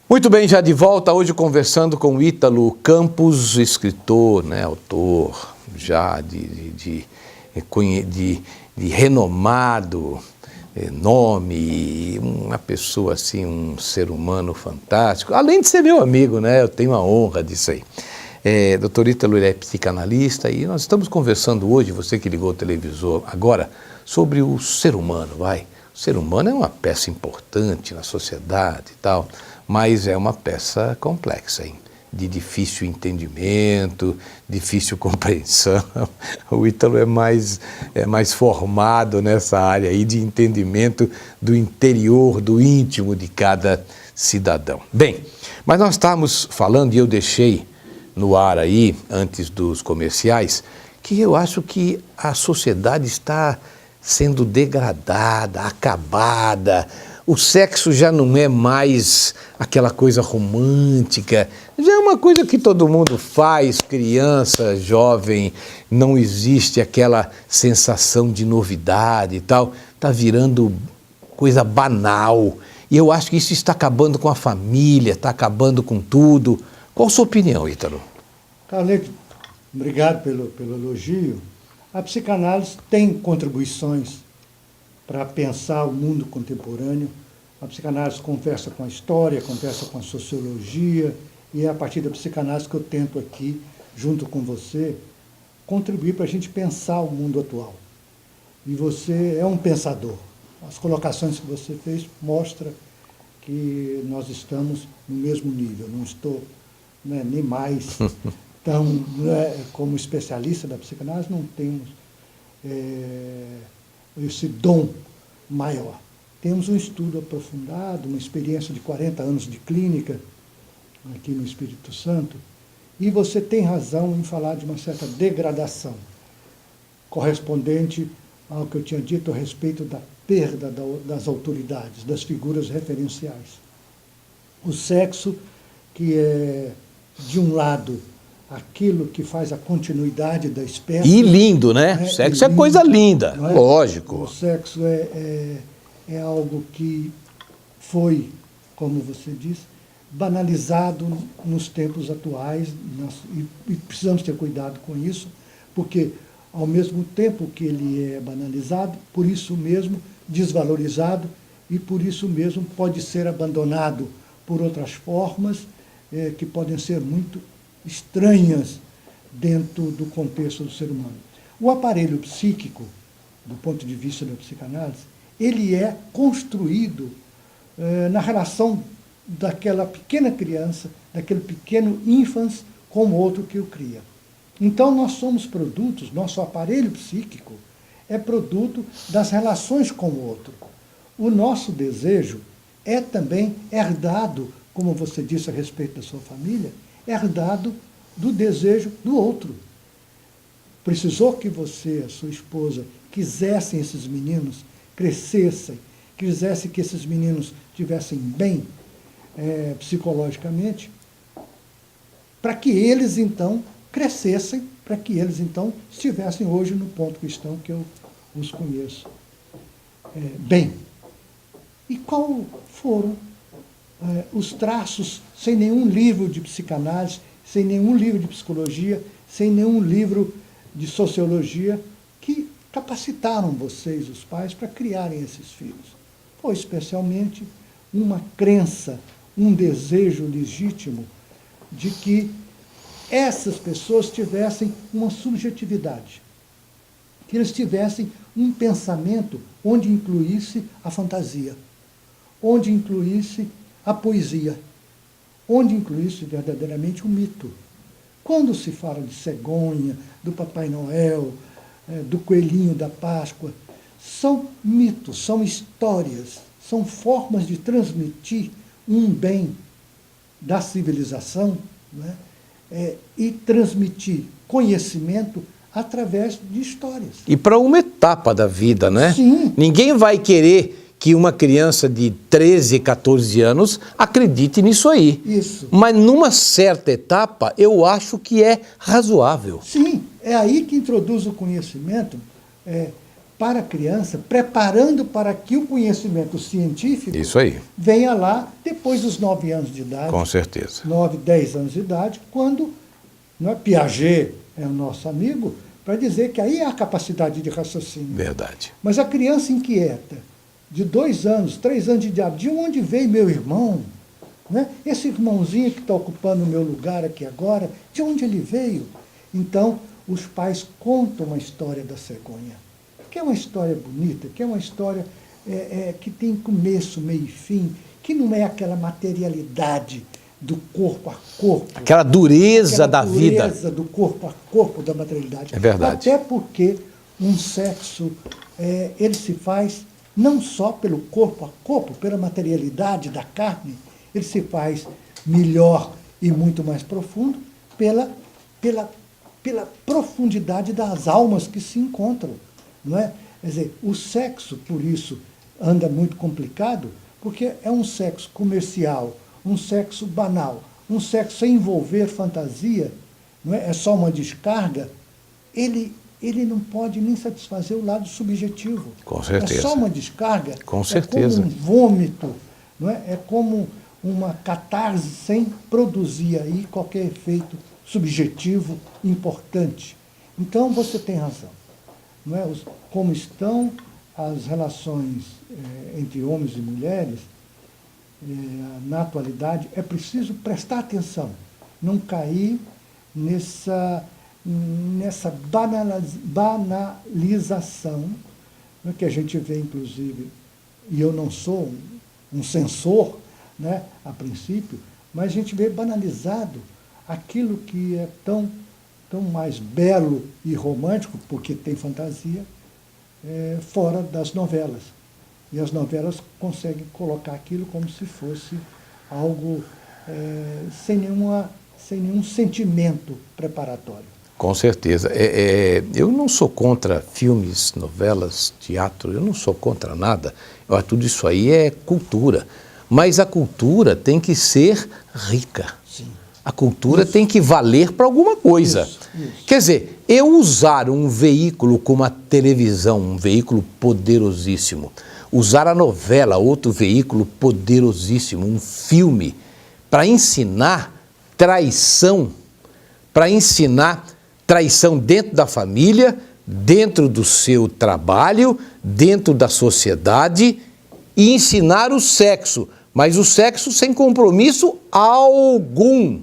Muito bem, já de volta hoje conversando com o Ítalo Campos, escritor, autor já de renomado nome, uma pessoa assim, um ser humano fantástico, além de ser meu amigo, eu tenho a honra disso aí. Dr. Ítalo, ele é psicanalista e nós estamos conversando hoje, você que ligou o televisor agora, sobre o ser humano, O ser humano é uma peça importante na sociedade e tal, mas é uma peça complexa, de difícil entendimento, difícil compreensão. O Ítalo é mais formado nessa área aí de entendimento do interior, do íntimo de cada cidadão. Bem, mas nós estávamos falando, e eu deixei no ar aí, antes dos comerciais, que eu acho que a sociedade está sendo degradada, acabada. O sexo já não é mais aquela coisa romântica, já é uma coisa que todo mundo faz, criança, jovem, não existe aquela sensação de novidade e tal, está virando coisa banal. E eu acho que isso está acabando com a família, está acabando com tudo. Qual a sua opinião, Ítalo? Carleto, obrigado pelo elogio. A psicanálise tem contribuições para pensar o mundo contemporâneo. A psicanálise conversa com a história, conversa com a sociologia, e é a partir da psicanálise que eu tento aqui, junto com você, contribuir para a gente pensar o mundo atual. E você é um pensador. As colocações que você fez mostram que nós estamos no mesmo nível. Não estou nem mais tão, como especialista da psicanálise, não temos esse dom maior. Temos um estudo aprofundado, uma experiência de 40 anos de clínica aqui no Espírito Santo, e você tem razão em falar de uma certa degradação, correspondente ao que eu tinha dito a respeito da perda das autoridades, das figuras referenciais. O sexo, que é, de um lado, aquilo que faz a continuidade da espécie. E lindo, né? Sexo é coisa linda, lógico. O sexo é algo que foi, como você disse, banalizado nos tempos atuais, e precisamos ter cuidado com isso, porque, ao mesmo tempo que ele é banalizado, por isso mesmo desvalorizado, e por isso mesmo pode ser abandonado por outras formas que podem ser muito estranhas dentro do contexto do ser humano. O aparelho psíquico, do ponto de vista da psicanálise, ele é construído na relação daquela pequena criança, daquele pequeno ínfans com o outro que o cria. Então nós somos produtos, nosso aparelho psíquico é produto das relações com o outro. O nosso desejo é também herdado, como você disse a respeito da sua família, herdado do desejo do outro. Precisou que você, a sua esposa, quisessem esses meninos crescessem, quisessem que esses meninos estivessem bem psicologicamente, para que eles, então, crescessem, para que eles, então, estivessem hoje no ponto que estão, que eu os conheço bem. E qual foram os traços, sem nenhum livro de psicanálise, sem nenhum livro de psicologia, sem nenhum livro de sociologia, que capacitaram vocês, os pais, para criarem esses filhos? Foi especialmente uma crença, um desejo legítimo de que essas pessoas tivessem uma subjetividade, que eles tivessem um pensamento onde incluísse a fantasia, onde incluísse a poesia, onde incluísse verdadeiramente o mito. Quando se fala de cegonha, do Papai Noel, do coelhinho da Páscoa, são mitos, são histórias, são formas de transmitir um bem da civilização, e transmitir conhecimento através de histórias. E para uma etapa da vida, né? Sim. Ninguém vai querer que uma criança de 13, 14 anos acredite nisso aí. Isso. Mas numa certa etapa, eu acho que é razoável. Sim, é aí que introduz o conhecimento para a criança, preparando para que o conhecimento científico Isso aí. venha lá depois dos 9 anos de idade. Com certeza. 9, 10 anos de idade, quando, não é, Piaget é o nosso amigo, para dizer que aí há a capacidade de raciocínio. Verdade. Mas a criança inquieta, de 2 anos, 3 anos de idade, de onde veio meu irmão? Né? Esse irmãozinho que está ocupando o meu lugar aqui agora, de onde ele veio? Então, os pais contam uma história da cegonha, que é uma história bonita, que é uma história que tem começo, meio e fim, que não é aquela materialidade do corpo a corpo. Aquela dureza da vida. Aquela dureza do corpo a corpo da materialidade. É verdade. Até porque um sexo, ele se faz não só pelo corpo a corpo, pela materialidade da carne, ele se faz melhor e muito mais profundo pela profundidade das almas que se encontram. Não é? Quer dizer, o sexo, por isso, anda muito complicado, porque é um sexo comercial, um sexo banal, um sexo sem envolver fantasia, não é só uma descarga, ele não pode nem satisfazer o lado subjetivo. Com certeza. É só uma descarga. Com certeza. É como um vômito, não é? É como uma catarse sem produzir aí qualquer efeito subjetivo importante. Então, você tem razão. Não é? Como estão as relações entre homens e mulheres, na atualidade, é preciso prestar atenção, não cair nessa banalização, né, que a gente vê, inclusive, e eu não sou um censor, né, a princípio, mas a gente vê banalizado aquilo que é tão mais belo e romântico, porque tem fantasia, fora das novelas. E as novelas conseguem colocar aquilo como se fosse algo sem nenhum sentimento preparatório. Com certeza. Eu não sou contra filmes, novelas, teatro, eu não sou contra nada. Tudo isso aí é cultura. Mas a cultura tem que ser rica. Sim. A cultura tem que valer para alguma coisa. Isso. Quer dizer, eu usar um veículo como a televisão, um veículo poderosíssimo, usar a novela, outro veículo poderosíssimo, um filme, para ensinar traição, dentro da família, dentro do seu trabalho, dentro da sociedade, e ensinar o sexo, mas o sexo sem compromisso algum.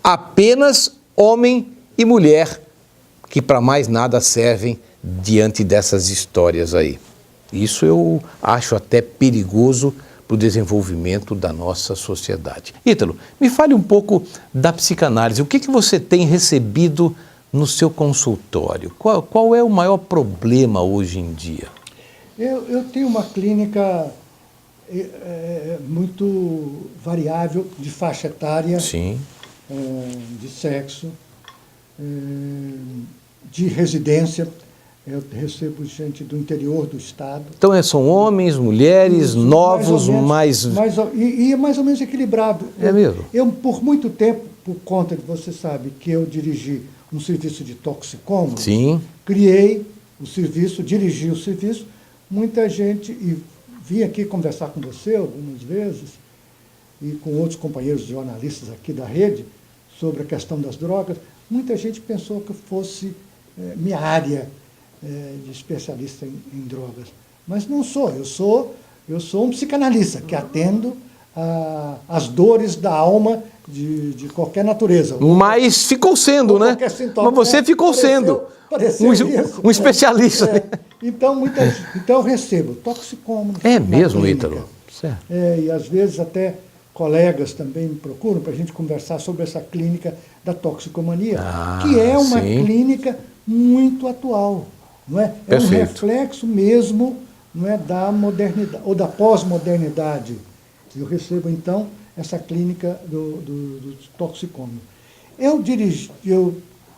Apenas homem e mulher, que para mais nada servem diante dessas histórias aí. Isso eu acho até perigoso para o desenvolvimento da nossa sociedade. Ítalo, me fale um pouco da psicanálise. O que você tem recebido no seu consultório? Qual é o maior problema hoje em dia? Eu tenho uma clínica muito variável de faixa etária. Sim. De sexo, de residência. Eu recebo gente do interior do estado. Então são homens, mulheres, isso, novos, mais... E é mais ou menos equilibrado. É mesmo? Eu, por muito tempo, por conta de, você sabe, que eu dirigi um serviço de toxicômano. Sim. Criei o serviço, dirigi o serviço. Muita gente, e vim aqui conversar com você algumas vezes, e com outros companheiros jornalistas aqui da rede, sobre a questão das drogas, muita gente pensou que eu fosse minha área de especialista em drogas. Mas não sou. Eu sou um psicanalista que atendo as dores da alma de qualquer natureza. Mas ficou sendo, né? Sintoma, mas você ficou sendo um especialista. Então eu recebo toxicômano. É mesmo, Ítalo? Certo. E às vezes até colegas também me procuram para a gente conversar sobre essa clínica da toxicomania, que é uma clínica muito atual. Não é? É um reflexo mesmo, não é, da modernidade, ou da pós-modernidade. Eu recebo, então, essa clínica do toxicômano. Eu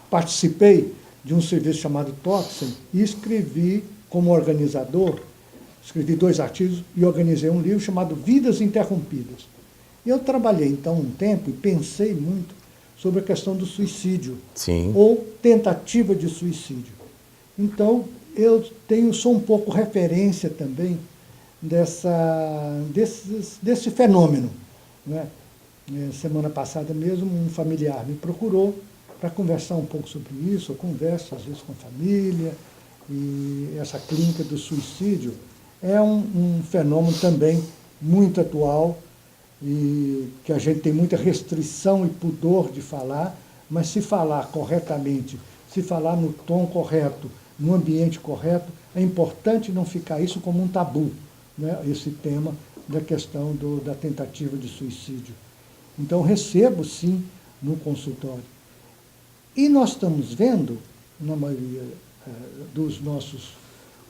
participei de um serviço chamado Toxin e escrevi, como organizador, escrevi 2 artigos e organizei um livro chamado Vidas Interrompidas. Eu trabalhei, então, um tempo e pensei muito sobre a questão do suicídio. Sim. Ou tentativa de suicídio. Então, eu sou um pouco referência também desse fenômeno, né? Semana passada mesmo, um familiar me procurou para conversar um pouco sobre isso. Eu converso, às vezes, com a família, e essa clínica do suicídio é um fenômeno também muito atual e que a gente tem muita restrição e pudor de falar, mas se falar corretamente, se falar no tom correto, no ambiente correto, é importante não ficar isso como um tabu, né? Esse tema da questão da tentativa de suicídio. Então, recebo, sim, no consultório. E nós estamos vendo, na maioria dos nossos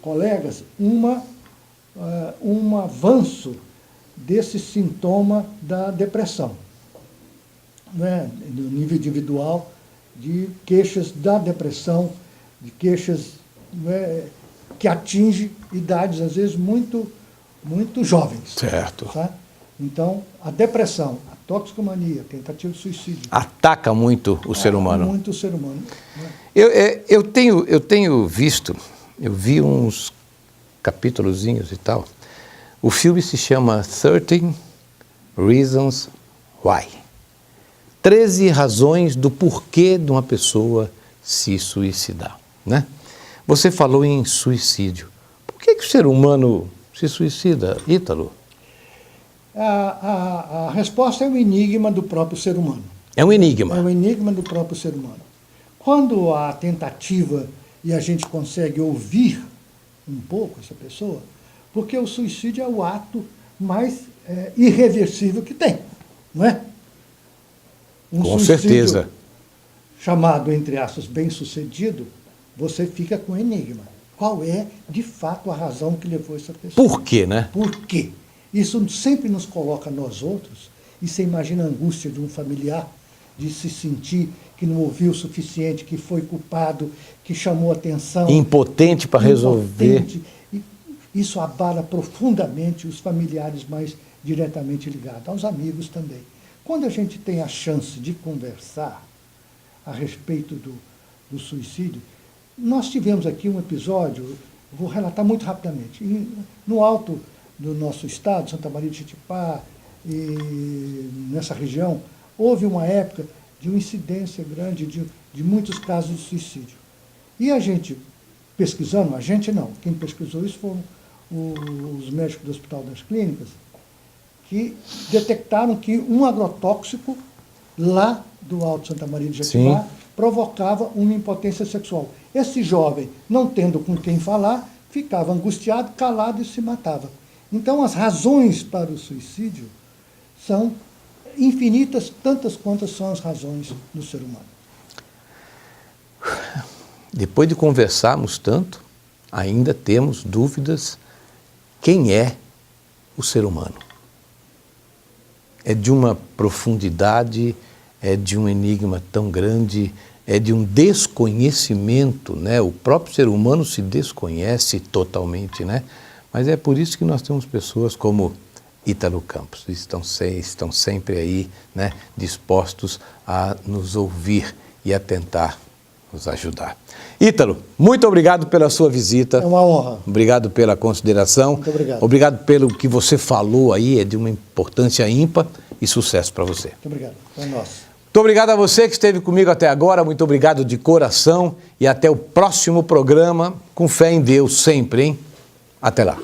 colegas, um avanço desse sintoma da depressão, né? No nível individual, de queixas da depressão, de queixas, né, que atinge idades, às vezes, muito, muito jovens. Certo. Tá? Então, a depressão, a toxicomania, a tentativa de suicídio... Ataca muito o ser humano. Muito o ser humano. Né? Eu tenho visto, eu vi uns capítulozinhos e tal. O filme se chama 13 Reasons Why. 13 razões do porquê de uma pessoa se suicidar, né? Você falou em suicídio. Por que o ser humano se suicida, Ítalo? A resposta é um enigma do próprio ser humano. É um enigma. É um enigma do próprio ser humano. Quando há tentativa e a gente consegue ouvir um pouco essa pessoa, porque o suicídio é o ato mais irreversível que tem, não é? Com certeza. Chamado, entre aspas, bem-sucedido, você fica com enigma. Qual é, de fato, a razão que levou essa pessoa? Por quê, né? Por quê? Isso sempre nos coloca nós outros, e você imagina a angústia de um familiar, de se sentir que não ouviu o suficiente, que foi culpado, que chamou atenção. Impotente para resolver. E isso abala profundamente os familiares mais diretamente ligados, aos amigos também. Quando a gente tem a chance de conversar a respeito do suicídio, nós tivemos aqui um episódio, vou relatar muito rapidamente, no alto do nosso estado, Santa Maria de Jetipá, e nessa região, houve uma época de uma incidência grande de muitos casos de suicídio. E a gente, pesquisando, a gente não, quem pesquisou isso foram os médicos do Hospital das Clínicas, que detectaram que um agrotóxico lá do Alto Santa Maria de Jetipá provocava uma impotência sexual. Esse jovem, não tendo com quem falar, ficava angustiado, calado e se matava. Então, as razões para o suicídio são infinitas, tantas quantas são as razões do ser humano. Depois de conversarmos tanto, ainda temos dúvidas quem é o ser humano. É de uma profundidade, é de um enigma tão grande, é de um desconhecimento, né? O próprio ser humano se desconhece totalmente, né? Mas é por isso que nós temos pessoas como Ítalo Campos, estão sempre aí, né, dispostos a nos ouvir e a tentar nos ajudar. Ítalo, muito obrigado pela sua visita. É uma honra. Obrigado pela consideração. Muito obrigado. Obrigado pelo que você falou aí, é de uma importância ímpar, e sucesso para você. Muito obrigado. É nosso. Muito obrigado a você que esteve comigo até agora, muito obrigado de coração e até o próximo programa, com fé em Deus sempre, hein? Até lá.